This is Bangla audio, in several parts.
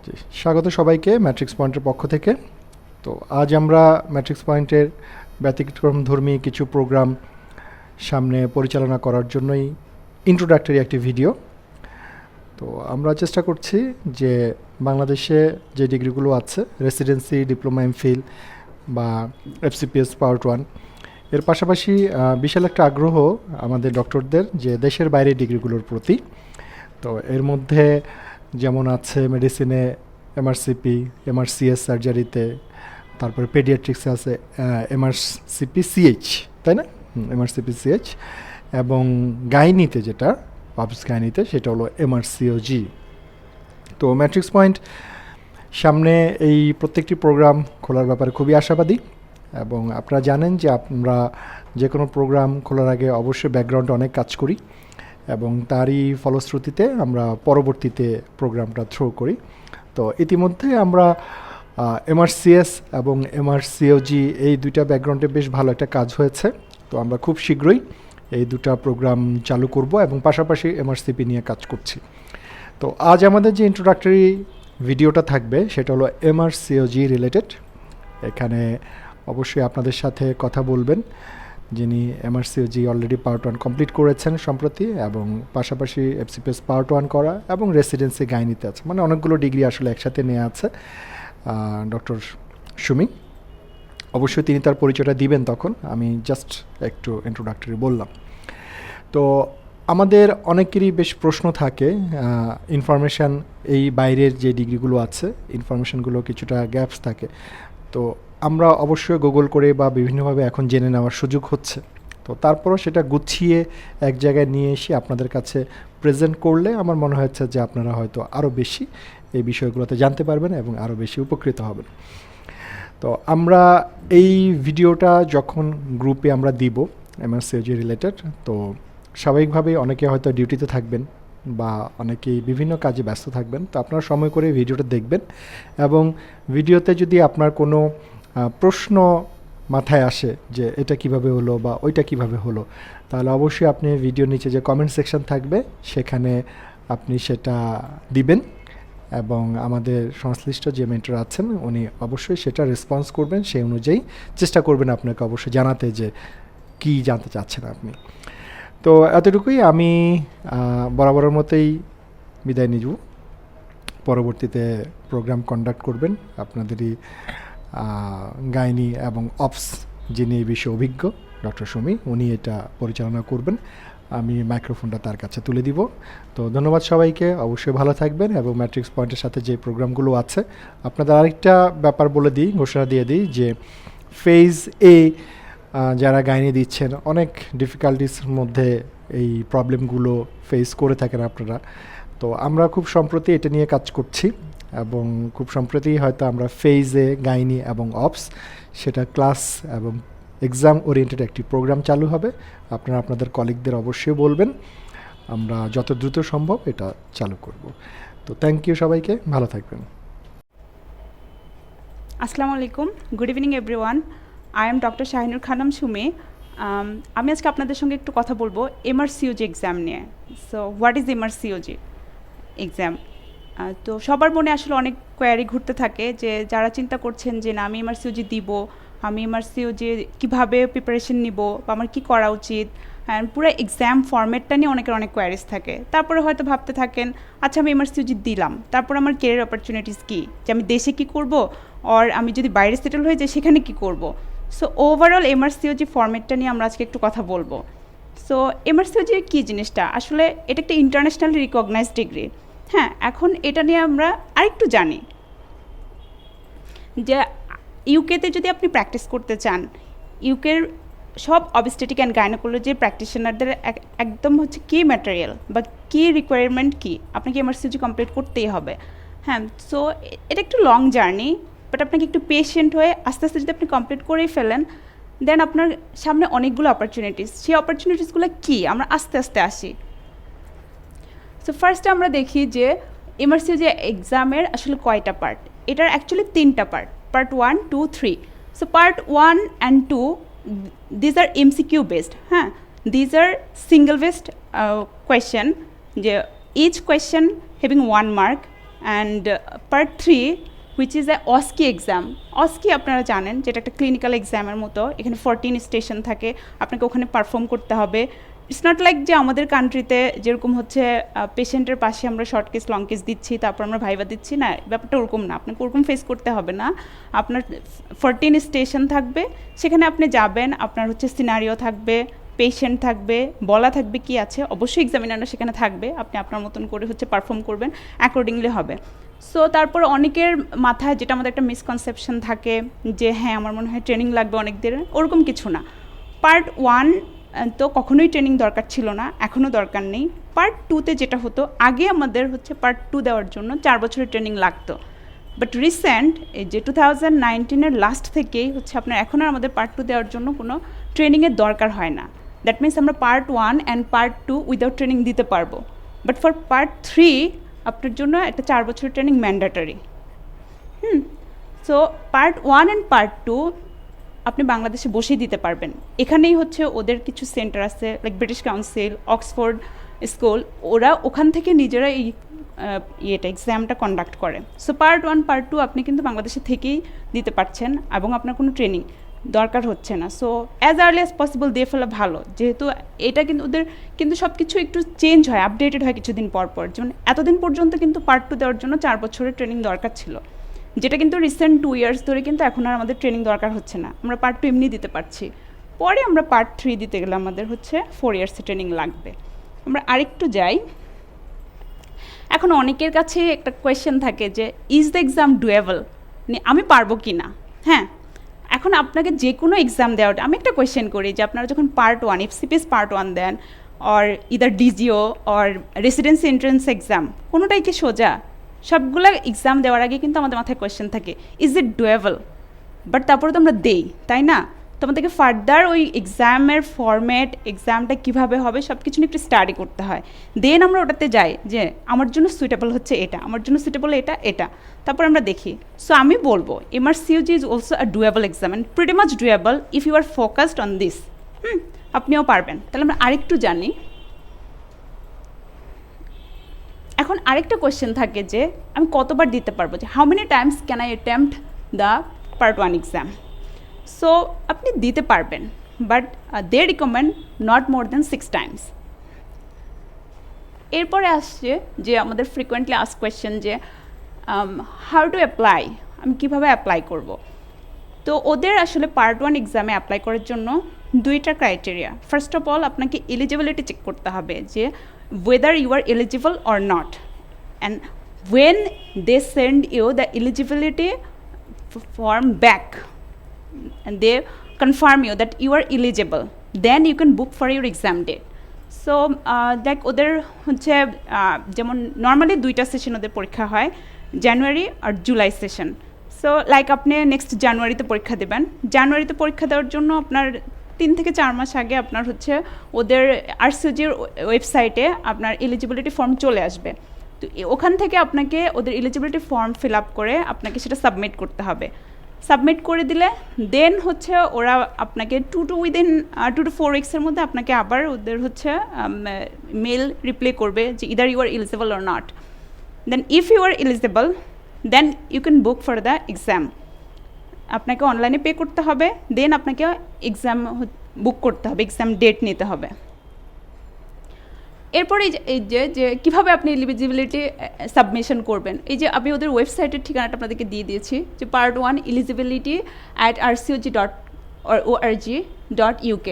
জি, স্বাগত সবাইকে ম্যাট্রিক্স পয়েন্টের পক্ষ থেকে। তো আজ আমরা ম্যাট্রিক্স পয়েন্টের ব্যতিক্রমধর্মী কিছু প্রোগ্রাম সামনে পরিচালনা করার জন্যই ইন্ট্রোডাক্টরি একটি ভিডিও। তো আমরা চেষ্টা করছি যে বাংলাদেশে যে ডিগ্রিগুলো আছে রেসিডেন্সি, ডিপ্লোমা, এমফিল বা এফসিপিএস পার্ট 1, এর পাশাপাশি বিশাল একটা আগ্রহ আমাদের ডক্টরদের যে দেশের বাইরের ডিগ্রিগুলোর প্রতি। তো এর মধ্যে যেমন আছে মেডিসিনে এমআরসিপি, এমআরসিএস সার্জারিতে, তারপরে পেডিয়াট্রিক্সে আছে এমআরসিপি সিএইচ, তাই না? এমআরসিপি সিএইচ, এবং গাইনিতে যেটা পাবস গাইনিতে সেটা হলো এমআরসিওজি। তো ম্যাট্রিক্স পয়েন্ট সামনে এই প্রত্যেকটি প্রোগ্রাম খোলার ব্যাপারে খুবই আশাবাদী, এবং আপনারা জানেন যে আমরা যে কোনো প্রোগ্রাম খোলার আগে অবশ্যই ব্যাকগ্রাউন্ডে অনেক কাজ করি এবং তারই ফলশ্রুতিতে আমরা পরবর্তীতে প্রোগ্রামটা থ্রো করি। তো ইতিমধ্যে আমরা এমআরসিএস এবং এমআরসিওজি এই দুইটা ব্যাকগ্রাউন্ডে বেশ ভালো একটা কাজ হয়েছে। তো আমরা খুব শীঘ্রই এই দুটা প্রোগ্রাম চালু করব এবং পাশাপাশি এমআরসিপি নিয়ে কাজ করছি। তো আজ আমাদের যে ইন্ট্রোডাক্টরি ভিডিওটা থাকবে সেটা হলো এমআরসিওজি রিলেটেড। এখানে অবশ্যই আপনাদের সাথে কথা বলবেন যিনি এমআরসিওজি অলরেডি পার্ট 1 কমপ্লিট করেছেন সম্প্রতি, এবং পাশাপাশি এফসিপিএস পার্ট 1 করা এবং রেসিডেন্সি গাইনিতে আছে, মানে অনেকগুলো ডিগ্রি আসলে একসাথে নেওয়া আছে। ডক্টর সুমি, অবশ্যই তিনি তার পরিচয়টা দিবেন, তখন আমি জাস্ট একটু ইন্ট্রোডাক্টরি বললাম। তো আমাদের অনেকেরই বেশ প্রশ্ন থাকে, ইনফরমেশান এই বাইরের যে ডিগ্রিগুলো আছে ইনফরমেশানগুলো কিছুটা গ্যাপস থাকে। তো আমরা অবশ্যই গুগল করে বা বিভিন্নভাবে এখন জেনে নেওয়ার সুযোগ হচ্ছে। তো তারপরও সেটা গুছিয়ে এক জায়গায় নিয়ে এসে আপনাদের কাছে প্রেজেন্ট করলে আমার মনে হচ্ছে যে আপনারা হয়তো আরও বেশি এই বিষয়গুলোতে জানতে পারবেন এবং আরও বেশি উপকৃত হবেন। তো আমরা এই ভিডিওটা যখন গ্রুপে আমরা দিব এমআরসিওজি রিলেটেড, তো স্বাভাবিকভাবেই অনেকে হয়তো ডিউটিতে থাকবেন বা অনেকেই বিভিন্ন কাজে ব্যস্ত থাকবেন। তো আপনারা সময় করে ভিডিওটা দেখবেন, এবং ভিডিওতে যদি আপনার কোনো প্রশ্ন মাথায় আসে যে এটা কিভাবে হলো বা ওইটা কিভাবে হলো, তাহলে অবশ্যই আপনি ভিডিওর নিচে যে কমেন্ট সেকশন থাকবে সেখানে আপনি সেটা দিবেন, এবং আমাদের সংশ্লিষ্ট যে মেন্টর আছেন উনি অবশ্যই সেটা রেসপন্স করবেন। সেই অনুযায়ী চেষ্টা করবেন আপনাকে অবশ্যই জানাতে যে কী জানতে চাচ্ছেন আপনি। তো এতটুকুই, আমি বরাবরের মতোই বিদায় নিব। পরবর্তীতে প্রোগ্রাম কন্ডাক্ট করবেন আপনাদেরই গাইনি এবং অপস যিনি এই বিষয়ে অভিজ্ঞ ডক্টর সুমি, উনি এটা পরিচালনা করবেন। আমি মাইক্রোফোনটা তার কাছে তুলে দিব। তো ধন্যবাদ সবাইকে, অবশ্যই ভালো থাকবেন। এবং ম্যাট্রিক্স পয়েন্টের সাথে যে প্রোগ্রামগুলো আছে, আপনাদের আরেকটা ব্যাপার বলে দিই, ঘোষণা দিয়ে দিই যে ফেজ এ যারা গাইনি দিচ্ছেন অনেক ডিফিকাল্টিসের মধ্যে এই প্রবলেমগুলো ফেস করে থাকেন আপনারা। তো আমরা খুব সম্প্রতি এটা নিয়ে কাজ করছি, এবং খুব সম্প্রতি হয়তো আমরা ফেজে গাইনি এবং অপস সেটা ক্লাস এবং এক্সাম ওরিয়েন্টেড একটি প্রোগ্রাম চালু হবে। আপনারা আপনাদের কলিগদের অবশ্যই বলবেন, আমরা যত দ্রুত সম্ভব এটা চালু করব। তো থ্যাংক ইউ সবাইকে, ভালো থাকবেন। আসসালামু আলাইকুম, good evening everyone. I am doctor Shahinur Khanam Sumi. আমি আজকে আপনাদের সঙ্গে একটু কথা বলবো এমআরসিওজি এক্সাম নিয়ে। So what is MRCOG exam? তো সবার মনে আসলে অনেক কোয়ারি ঘুরতে থাকে, যে যারা চিন্তা করছেন যে না আমি এমআরসিওজি দিব, আমি এমআরসিওজি কীভাবে প্রিপারেশন নিব বা আমার কী করা উচিত, অ্যান্ড পুরো এক্সাম ফর্ম্যাটটা নিয়ে অনেকের অনেক কোয়ারিজ থাকে। তারপরে হয়তো ভাবতে থাকেন আচ্ছা আমি এমআরসিওজি দিলাম, তারপর আমার কেরিয়ার অপরচুনিটিস কী, যে আমি দেশে কী করব, আর আমি যদি বাইরে সেটেল হয়ে যাই সেখানে কী করব। সো ওভারঅল এমআরসিওজি ফর্ম্যাটটা নিয়ে আমরা আজকে একটু কথা বলবো। সো এমআরসিওজি কী জিনিসটা, আসলে এটা একটা ইন্টারন্যাশনালি রিকগনাইজড ডিগ্রি। হ্যাঁ, এখন এটা নিয়ে আমরা আরেকটু জানি যে ইউকেতে যদি আপনি প্র্যাকটিস করতে চান, ইউকের সব অবস্টেটিক অ্যান্ড গাইনোকোলজি প্র্যাকটিশনারদের একদম হচ্ছে কি ম্যাটেরিয়াল বা কী রিকোয়ারমেন্ট কী, আপনাকে এমআরসিওজি কমপ্লিট করতেই হবে। হ্যাঁ, সো এটা একটু লং জার্নি, বাট আপনাকে একটু পেশেন্ট হয়ে আস্তে আস্তে যদি আপনি কমপ্লিট করেই ফেলেন, দেন আপনার সামনে অনেকগুলো অপরচুনিটিস। সেই অপরচুনিটিসগুলো কী আমরা আস্তে আস্তে আসি। সো ফার্স্টে আমরা দেখি যে এমআরসিওজি এক্সামের আসলে কয়টা পার্ট। এটার অ্যাকচুয়ালি 3টা part, part 1, 2, 3। So part 1 and 2 these are MCQ based. হ্যাঁ, these are single based question, যে each question having 1 mark and part 3 which is a OSCE exam. OSCE আপনারা জানেন যেটা একটা ক্লিনিক্যাল এক্সামের মতো, এখানে 14 স্টেশন থাকে, আপনাকে ওখানে পারফর্ম করতে হবে। ইটস নট লাইক যে আমাদের কান্ট্রিতে যেরকম হচ্ছে পেশেন্টের পাশে আমরা শর্ট কেস লং কেস দিচ্ছি, তারপর আমরা ভাইবা দিচ্ছি, না ব্যাপারটা ওরকম না, আপনাকে ওরকম ফেস করতে হবে না। আপনার 14 স্টেশন থাকবে, সেখানে আপনি যাবেন, আপনার হচ্ছে সিনারিও থাকবে, পেশেন্ট থাকবে, বলা থাকবে কি আছে, অবশ্যই এক্সামিনাররা সেখানে থাকবে, আপনি আপনার মতন করে হচ্ছে পারফর্ম করবেন, অ্যাকর্ডিংলি হবে। সো তারপর অনেকের মাথায় যেটা আমাদের একটা মিসকনসেপশন থাকে যে হ্যাঁ আমার মনে হয় ট্রেনিং লাগবে অনেকদের, ওরকম কিছু না। পার্ট 1 তো কখনোই ট্রেনিং দরকার ছিল না, এখনও দরকার নেই। পার্ট 2তে যেটা হতো, আগে আমাদের হচ্ছে পার্ট 2 দেওয়ার জন্য 4 বছরের ট্রেনিং লাগতো, বাট রিসেন্ট এই যে 2019-এর লাস্ট থেকেই হচ্ছে আপনার এখন আর আমাদের পার্ট 2 দেওয়ার জন্য কোনো ট্রেনিংয়ের দরকার হয় না। দ্যাট মিনস আমরা part 1 and part 2 without training দিতে পারবো, বাট ফর পার্ট 3 আপনার জন্য একটা 4 বছরের training mandatory. So part 1 and part 2 আপনি বাংলাদেশে বসেই দিতে পারবেন। এখানেই হচ্ছে ওদের কিছু সেন্টার আছে, like British council, Oxford school, ওরা ওখান থেকে নিজেরা এই এক্সামটা কন্ডাক্ট করে। সো পার্ট 1 পার্ট 2 আপনি কিন্তু বাংলাদেশে থেকেই দিতে পারছেন এবং আপনার কোনো ট্রেনিং দরকার হচ্ছে না। So as early as possible দিয়ে ফেলা ভালো, যেহেতু এটা কিন্তু ওদের কিন্তু সব কিছু একটু চেঞ্জ হয়, আপডেটেড হয় কিছুদিন পর পর। যেমন এতদিন পর্যন্ত কিন্তু পার্ট 2 দেওয়ার জন্য 4 বছরের ট্রেনিং দরকার ছিল, যেটা কিন্তু রিসেন্ট 2 ইয়ার্স ধরে কিন্তু এখন আর আমাদের ট্রেনিং দরকার হচ্ছে না, আমরা পার্ট 2 এমনি দিতে পারছি। পরে আমরা পার্ট 3 দিতে গেলে আমাদের হচ্ছে 4 ইয়ার্সের ট্রেনিং লাগবে। আমরা আরেকটু যাই। এখন অনেকের কাছে একটা কোয়েশ্চেন থাকে যে ইজ দ্য এক্সাম ডুয়েবল, আমি পারবো কি না। হ্যাঁ, এখন আপনাকে যে কোনো এক্সাম দেওয়াটা, আমি একটা কোয়েশ্চেন করি যে আপনারা যখন পার্ট 1 এফসিপিএস পার্ট 1 দেন, or either DGO or residency entrance exam, কোনোটাই কি সোজা? সবগুলো এক্সাম দেওয়ার আগে কিন্তু আমাদের মাথায় কোয়েশ্চেন থাকে ইজ ইট ডুয়েবল, বাট তারপরে তো আমরা দেই, তাই না? তো আমাদেরকে ফার্দার ওই এক্সামের ফরম্যাট, এক্সামটা কীভাবে হবে সব কিছু নিয়ে একটু স্টাডি করতে হয়, দেন আমরা ওটাতে যাই যে আমার জন্য সুইটেবল হচ্ছে এটা, আমার জন্য সুইটেবল এটা এটা, তারপর আমরা দেখি। সো আমি বলবো MRCOG is also a doable exam and pretty much doable if you are focused on this. আপনিও পারবেন। তাহলে আমরা আরেকটু জানি। এখন আরেকটা কোয়েশ্চেন থাকে যে আমি কতবার দিতে পারবো, যে how many times can I attempt the part 1 exam. So আপনি দিতে পারবেন, but they recommend not more than 6 times. এরপরে আসছে যে আমাদের ফ্রিকোয়েন্টলি আস্ক কোয়েশ্চেন যে হাউ টু অ্যাপ্লাই, আমি কীভাবে অ্যাপ্লাই করব। তো ওদের আসলে পার্ট 1 এক্সামে অ্যাপ্লাই করার জন্য 2টা ক্রাইটেরিয়া। ফার্স্ট অফ অল আপনাকে এলিজিবিলিটি চেক করতে হবে যে whether you are eligible or not, and when they send you the eligibility form back and they confirm you that you are eligible, then you can book for your exam date. So দেখ ওদের হচ্ছে যেমন নর্মালি 2টা সেশন ওদের পরীক্ষা হয়, জানুয়ারি আর জুলাই সেশন। সো লাইক আপনি নেক্সট জানুয়ারিতে পরীক্ষা দেবেন, জানুয়ারিতে পরীক্ষা দেওয়ার জন্য আপনার 3 থেকে 4 মাস আগে আপনার হচ্ছে ওদের আরসিওজির ওয়েবসাইটে আপনার এলিজিবিলিটি ফর্ম চলে আসবে। তো ওখান থেকে আপনাকে ওদের এলিজিবিলিটি ফর্ম ফিল আপ করে আপনাকে সেটা সাবমিট করতে হবে। সাবমিট করে দিলে দেন হচ্ছে ওরা আপনাকে উইদিন 2 to 4 উইক্সের মধ্যে আপনাকে আবার ওদের হচ্ছে মেল রিপ্লাই করবে যে either you are eligible or not. Then if you are eligible then you can book for the exam. আপনাকে অনলাইনে পে করতে হবে, দেন আপনাকে এক্সাম বুক করতে হবে, এক্সাম ডেট নিতে হবে। এরপরে এই যে কীভাবে আপনি এলিজিবিলিটি সাবমিশন করবেন, এই যে আমি ওদের ওয়েবসাইটের ঠিকানাটা আপনাদেরকে দিয়ে দিয়েছি যে পার্ট 1 eligibility@rcog.org.uk,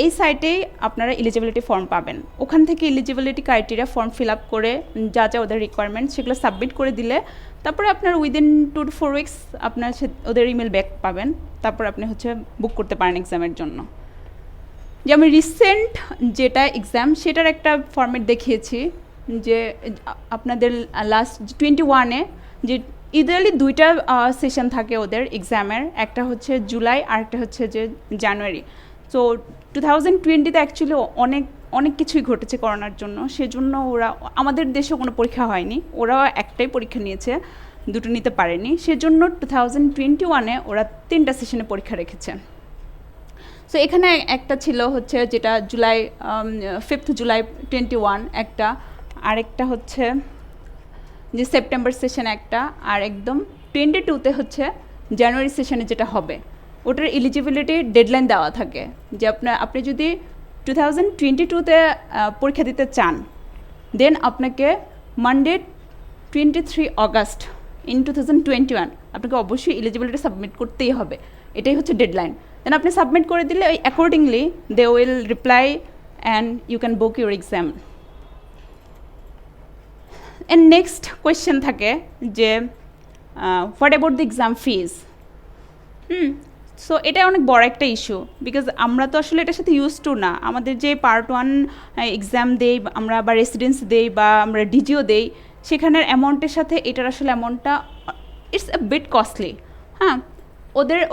এই সাইটেই আপনারা এলিজিবিলিটি ফর্ম পাবেন। ওখান থেকে eligibility criteria form fill up করে যা যা ওদের রিকোয়ারমেন্ট সেগুলো সাবমিট করে দিলে তারপরে আপনার উইদিন 2 to 4 উইক্স আপনার ওদের ইমেল ব্যাক পাবেন, তারপর আপনি হচ্ছে বুক করতে পারেন এক্সামের জন্য। যে আমি রিসেন্ট যেটা এক্সাম সেটার একটা ফর্মেট দেখিয়েছি যে আপনাদের লাস্ট 21-এ যে ইদারলি 2টা সেশন থাকে ওদের এক্সামের, একটা হচ্ছে জুলাই আর একটা হচ্ছে যে জানুয়ারি। সো 2020-তে অ্যাকচুয়ালি অনেক কিছুই ঘটেছে করোনার জন্য, সেজন্য ওরা আমাদের দেশে কোনো পরীক্ষা হয়নি, ওরাও একটাই পরীক্ষা নিয়েছে, 2টো নিতে পারেনি, সেজন্য 2021-এ ওরা 3টা সেশনে পরীক্ষা রেখেছে। সো এখানে একটা ছিল হচ্ছে যেটা জুলাই 5 জুলাই 21 একটা, আরেকটা হচ্ছে যে সেপ্টেম্বর সেশন একটা, আর একদম 22তে হচ্ছে জানুয়ারি সেশনে যেটা হবে, ওটার এলিজিবিলিটি ডেডলাইন দেওয়া থাকে যে আপনি যদি 2022তে পরীক্ষা দিতে চান, দেন আপনাকে মানডে 23 অগাস্ট ইন 2021 আপনাকে অবশ্যই এলিজিবিলিটি সাবমিট করতেই হবে, এটাই হচ্ছে ডেডলাইন। দেন আপনি সাবমিট করে দিলে ওই accordingly they will reply and you can book your exam. And next question থাকে যে what about the exam fees. So এটা অনেক বড় একটা ইস্যু, বিকজ আমরা তো আসলে এটার সাথে ইউজ টু না। আমাদের যে পার্ট 1 এক্সাম দেই আমরা, বা রেসিডেন্স দেই, বা আমরা ডিজিও দেই, সেখানের অ্যামাউন্টের সাথে এটার আসলে অ্যামাউন্টটা ইটস এ বিট কস্টলি। হ্যাঁ,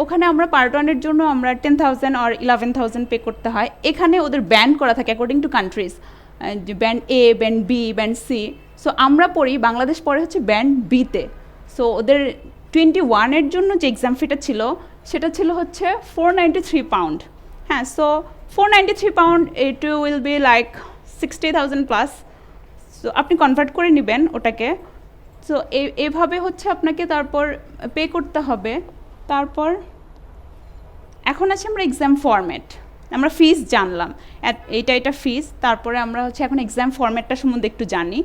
ওখানে আমরা পার্ট 1-এর জন্য আমরা 10,000 or 11,000 পে করতে হয়। এখানে ওদের ব্যান্ড করা থাকে অ্যাকর্ডিং টু কান্ট্রিজ, যে band A, band B, band C. So আমরা পড়ি, বাংলাদেশ পড়ে হচ্ছে ব্যান্ড বিতে। সো ওদের 21-এর জন্য যে এক্সাম ফিটা ছিল সেটা ছিল হচ্ছে 493 পাউন্ড। হ্যাঁ, so 493 pound it will be like 60,000 plus. So আপনি কনভার্ট করে নেবেন ওটাকে। সো এভাবে হচ্ছে আপনাকে তারপর পে করতে হবে। তারপর এখন আছে আমরা এক্সাম ফরম্যাট, আমরা ফিস জানলাম, এটা ফিস। তারপরে আমরা হচ্ছে এখন এক্সাম ফরম্যাটটা সম্বন্ধে একটু জানি,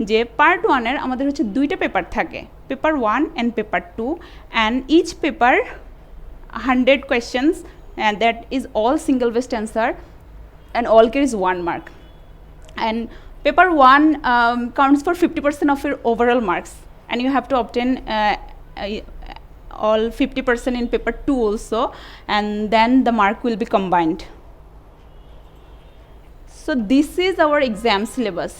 যে পার্ট 1-এর আমাদের হচ্ছে 2টা পেপার থাকে, paper 1 and paper 2, and each paper 100 questions, and that is all single based answer, and all carries 1 mark. And paper 1 counts for 50% of your overall marks, and you have to obtain all 50% in paper 2 also, and then the mark will be combined. So this is our exam syllabus.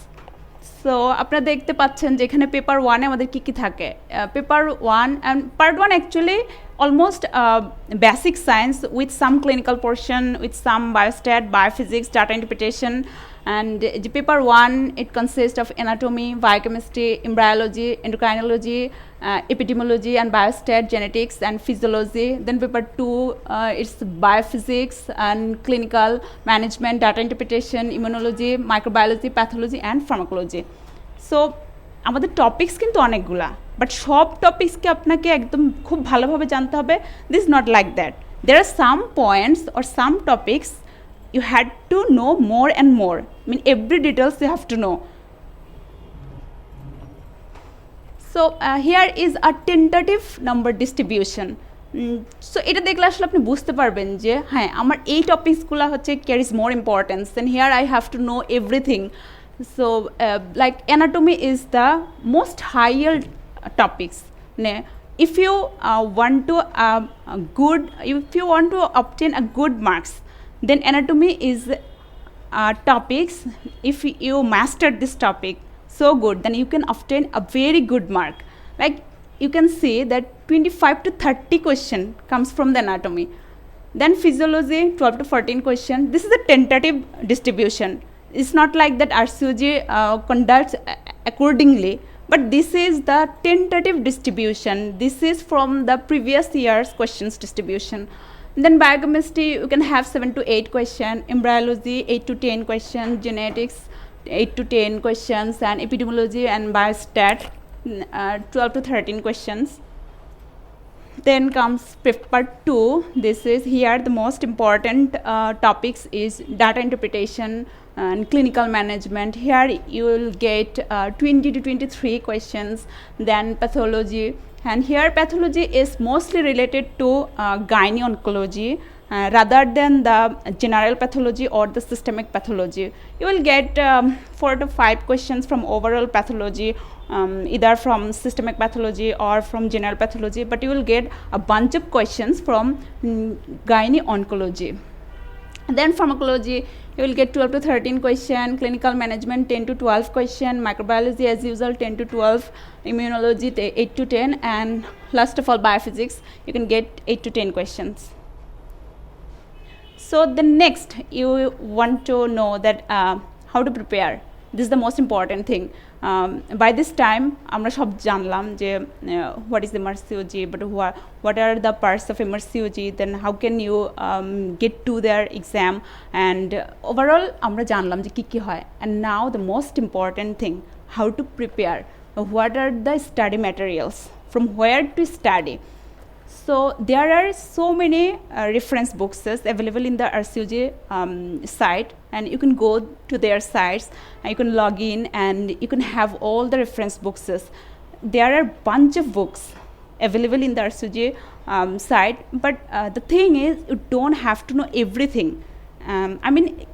So আপনারা দেখতে পাচ্ছেন যে এখানে পেপার 1-এ আমাদের কী কী থাকে। Paper 1 and part 1 actually almost basic science with some clinical portion, with some biostat, biophysics, data interpretation. And যে paper 1 it consist of anatomy, biochemistry, embryology, endocrinology, epidemiology and biostat, genetics and physiology. Then paper 2 it's biophysics and clinical management, data interpretation, immunology, microbiology, pathology and pharmacology. So আমাদের টপিক্স কিন্তু অনেকগুলা, বাট সব টপিক্সকে আপনাকে একদম খুব ভালোভাবে জানতে হবে। This not like that, there are some points or some topics you had to know more and more. I mean every details you have to know. So here is a tentative number distribution. So এটা দেখলে আসলে আপনি বুঝতে পারবেন যে হ্যাঁ আমার এই টপিকসগুলো হচ্ছে carries more importance, and here I have to know everything. So like anatomy is the most higher topics. If you want to obtain a good marks, then anatomy is topics. If you master this topic so good, then you can obtain a very good mark. Like you can see that 25 to 30 question comes from the anatomy. Then physiology 12 to 14 question. This is a tentative distribution. It's not like that RCOG conducts accordingly, but this is the tentative distribution. This is from the previous year's questions distribution. Then biochemistry you can have 7 to 8 question, embryology 8 to 10 question, genetics 8 to 10 questions, and epidemiology and biostat 12 to 13 questions. Then comes paper 2. This is here the most important topics is data interpretation and clinical management. Here you will get 20 to 23 questions. Then pathology, and here pathology is mostly related to gynae oncology rather than the general pathology or the systemic pathology. You will get 4 to 5 questions from overall pathology, either from systemic pathology or from general pathology, but you will get a bunch of questions from gynae oncology. Then pharmacology you will get 12 to 13 question, clinical management 10 to 12 question, microbiology as usual 10 to 12, immunology 8 to 10, and last of all biophysics you can get 8 to 10 questions. So the next you want to know that how to prepare. This is the most important thing. By this time আমরা সব জানলাম যে what is MRCOG, but what are the parts of MRCOG, then how can you get to their exam, and overall আমরা জানলাম যে কি কি হয়, and now the most important thing, how to prepare. what are the study materials, from where to study. So there are so many reference books available in the MRCOG site, and you can go to their sites, and you can log in, and you can have all the reference books. There are bunch of books available in the MRCOG site, but the thing is, you don't have to know everything.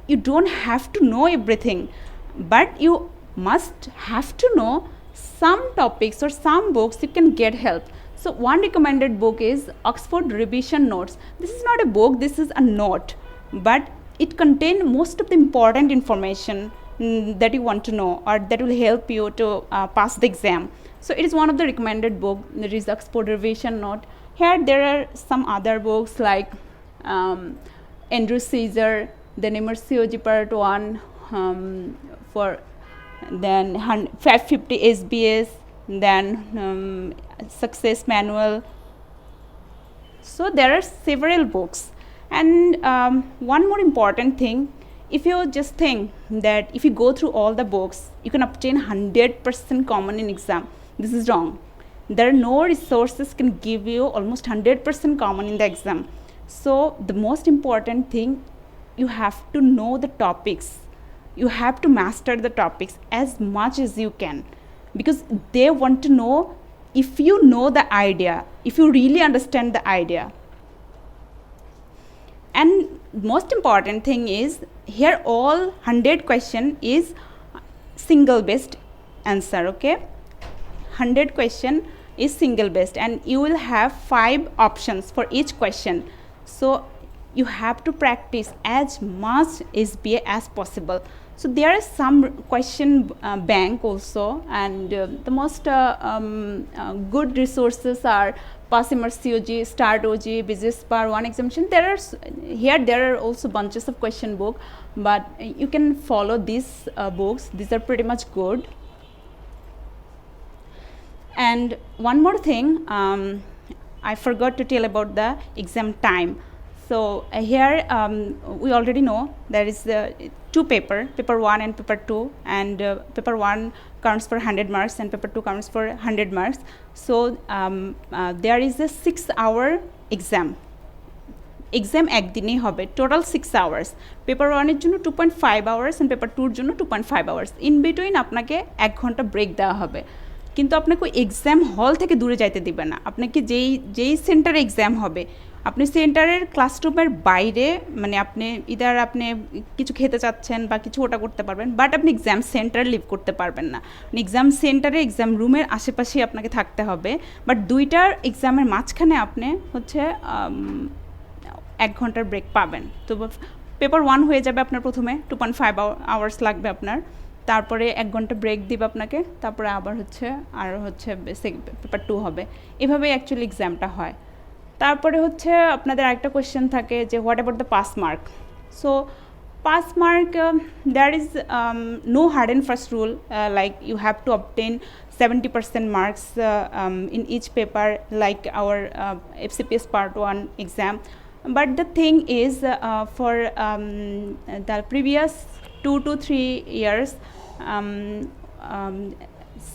You don't have to know everything, but you must have to know some topics or some books you can get help. So one recommended book is Oxford Revision Notes. This is not a book, this is a note, but it contains most of the important information that you want to know, or that will help you to pass the exam. So it is one of the recommended book. There is Oxford Revision Note. Here there are some other books like Andrew Caesar, then MRCOG Part 1 for then 550 SBS, then Success Manual. So there are several books. And one more important thing, if you just think that if you go through all the books, you can obtain 100% common in exam. This is wrong. There are no resources can give you almost 100% common in the exam. So the most important thing, you have to know the topics. You have to master the topics as much as you can, because they want to know if you know the idea, if you really understand the idea. And most important thing is, here all 100 question is single based answer, okay? 100 question is single based, and you will have 5 options for each question. So you have to practice as much SBA as possible. So there is some question bank also, and the most good resources are Pass MRCOG, Start OG, Business Bar 1 Exemption. There are also bunches of question book, but you can follow these books. These are pretty much good. And one more thing, I forgot to tell about the exam time. So here we already know there is 2 paper 1 and paper 2, and paper 1 counts for 100 marks and paper 2 counts for 100 marks. So there is a 6-hour exam. Exam একদিনই হবে, total 6 hours. Paper 1 এর জন্য 2.5 hours and paper 2 এর জন্য 2.5 hours. In between আপনাকে 1 ঘন্টা ব্রেক দেওয়া হবে, কিন্তু আপনাকে এক্সাম হল থেকে দূরে যাইতে দিবে না। আপনাকে যেই সেন্টারে এক্সাম হবে, আপনি সেন্টারের ক্লাসরুমের বাইরে, মানে আপনি ইদার আপনি কিছু খেতে চাচ্ছেন বা কিছু ওটা করতে পারবেন, বাট আপনি এক্সাম সেন্টার লিভ করতে পারবেন না। এক্সাম সেন্টারে এক্সাম রুমের আশেপাশেই আপনাকে থাকতে হবে, বাট দুইটার এক্সামের মাঝখানে আপনি হচ্ছে 1 ঘন্টার ব্রেক পাবেন। তো পেপার 1 হয়ে যাবে আপনার প্রথমে, 2.5 hours লাগবে আপনার, তারপরে 1 ঘন্টা ব্রেক দিবে আপনাকে, তারপরে আবার হচ্ছে পেপার 2 হবে। এভাবেই অ্যাকচুয়ালি এক্সামটা হয়। তারপরে হচ্ছে আপনাদের আরেকটা কোয়েশ্চেন থাকে যে what about the pass mark. So pass mark, there is no hard and fast rule, like you have to obtain 70% marks in each paper, like our FCPS Part 1 exam. But the thing is, for the previous 2 to 3 years,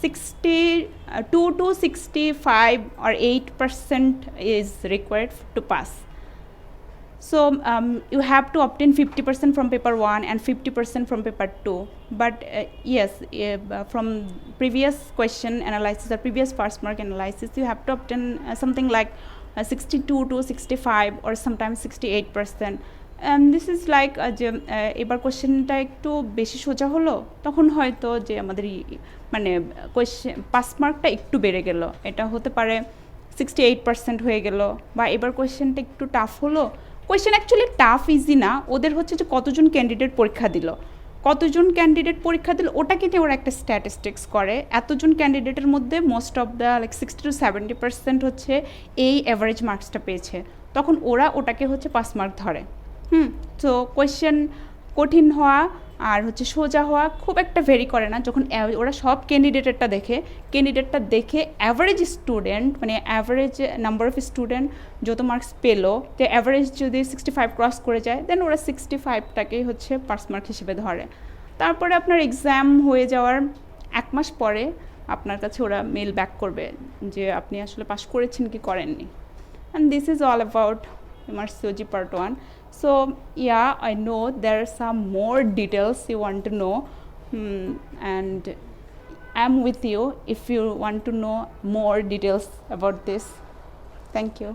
62 to 65 or 8% is required to pass. So you have to obtain 50% from paper 1 and 50% from paper 2. But yes, from previous question analysis or previous pass mark analysis, you have to obtain something like 62 to 65 or sometimes 68%. This is like যে এবার কোয়েশ্চেনটা একটু বেশি সোজা হলো, তখন হয়তো যে আমাদের মানে কোয়েশ্চেন পাস মার্কটা একটু বেড়ে গেল, এটা হতে পারে 68% হয়ে গেল। বা এবার কোয়েশ্চেনটা একটু টাফ হলো, কোয়েশ্চেন অ্যাকচুয়ালি টাফ ইজি না, ওদের হচ্ছে যে কতজন ক্যান্ডিডেট পরীক্ষা দিল, ওটাকে নিয়ে ওরা একটা স্ট্যাটিস্টিক্স করে। এতজন ক্যান্ডিডেটের মধ্যে most of the like 60 to 70% হচ্ছে এই অ্যাভারেজ মার্কসটা পেয়েছে, তখন ওরা ওটাকে হচ্ছে পাস মার্ক ধরে। তো কোয়েশ্চেন কঠিন হওয়া আর হচ্ছে সোজা হওয়া খুব একটা ভেরি করে না, যখন ওরা সব ক্যান্ডিডেটেরটা দেখে অ্যাভারেজ স্টুডেন্ট, মানে অ্যাভারেজ নাম্বার অফ স্টুডেন্ট যত মার্কস পেলো, তো অ্যাভারেজ যদি 65 ক্রস করে যায়, দেন ওরা 65টাকেই হচ্ছে পাস মার্ক হিসেবে ধরে। তারপরে আপনার এক্সাম হয়ে যাওয়ার 1 মাস পরে আপনার কাছে ওরা মেল ব্যাক করবে যে আপনি আসলে পাস করেছেন কি করেননি। And this is all about MRCOG part 1. So yeah, I know there are some more details you want to know, and I'm with you if you want to know more details about this. Thank you.